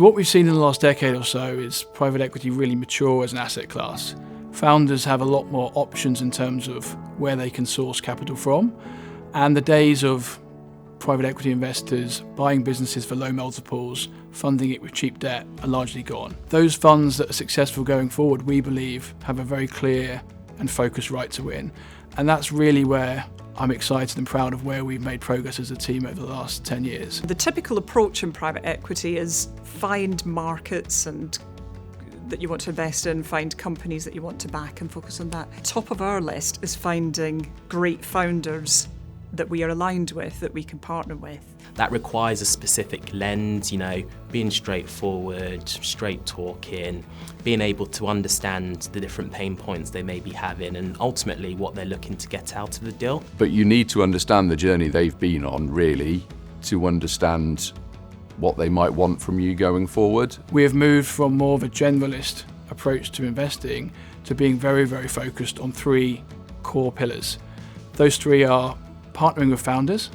So what we've seen in the last decade or so is private equity really mature as an asset class. Founders have a lot more options in terms of where they can source capital from, and the days of private equity investors buying businesses for low multiples, funding it with cheap debt, are largely gone. Those funds that are successful going forward, we believe, have a very clear and focused right to win. And that's really where I'm excited and proud of where we've made progress as a team over the last 10 years. The typical approach in private equity is find markets and that you want to invest in, find companies that you want to back and focus on that. Top of our list is finding great founders that we are aligned with, that we can partner with. That requires a specific lens, being straightforward, straight talking, being able to understand the different pain points they may be having and ultimately what they're looking to get out of the deal. But you need to understand the journey they've been on, really, to understand what they might want from you going forward. We have moved from more of a generalist approach to investing to being very, very focused on three core pillars. Those three are partnering with founders.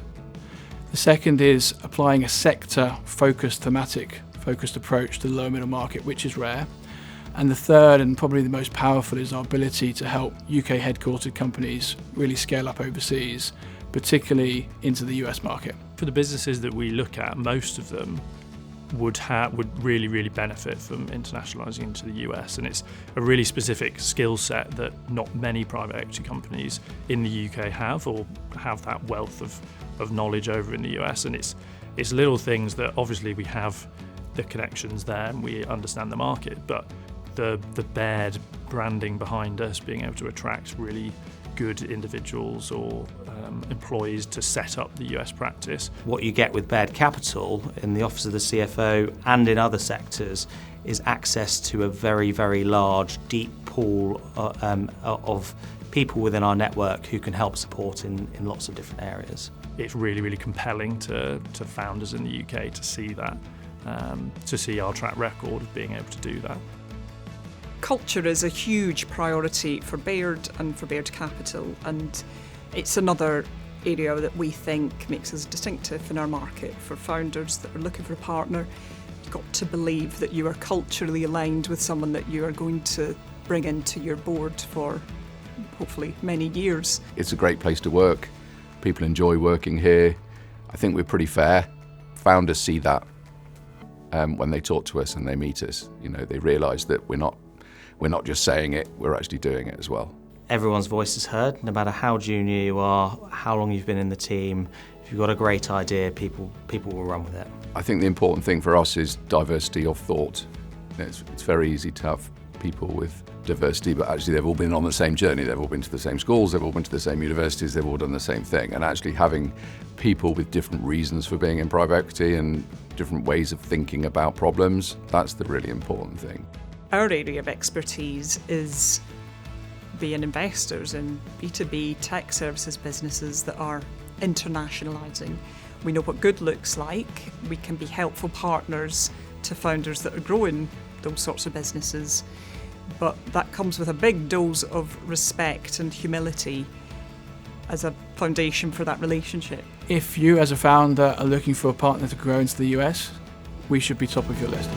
The second is applying a sector-focused, thematic-focused approach to the lower middle market, which is rare. And the third, and probably the most powerful, is our ability to help UK headquartered companies really scale up overseas, particularly into the US market. For the businesses that we look at, most of them would really benefit from internationalising into the US, and it's a really specific skill set that not many private equity companies in the UK have, or have that wealth of knowledge over in the US. And it's little things that obviously we have the connections there and we understand the market, but the Baird branding behind us, being able to attract really good individuals or employees to set up the US practice. What you get with Baird Capital in the office of the CFO and in other sectors is access to a very, very large, deep pool of people within our network who can help support in lots of different areas. It's really compelling to founders in the UK to see that, to see our track record of being able to do that. Culture is a huge priority for Baird and for Baird Capital, and it's another area that we think makes us distinctive in our market. For founders that are looking for a partner, you've got to believe that you are culturally aligned with someone that you are going to bring into your board for hopefully many years. It's a great place to work. People enjoy working here. I think we're pretty fair. Founders see that when they talk to us and they meet us. They realise that we're not just saying it, we're actually doing it as well. Everyone's voice is heard, no matter how junior you are, how long you've been in the team. If you've got a great idea, people will run with it. I think the important thing for us is diversity of thought. It's very easy to have people with diversity, but actually they've all been on the same journey. They've all been to the same schools, they've all been to the same universities, they've all done the same thing. And actually having people with different reasons for being in private equity and different ways of thinking about problems, that's the really important thing. Our area of expertise is being investors in B2B tech services businesses that are internationalising. We know what good looks like. We can be helpful partners to founders that are growing those sorts of businesses. But that comes with a big dose of respect and humility as a foundation for that relationship. If you as a founder are looking for a partner to grow into the US, we should be top of your list.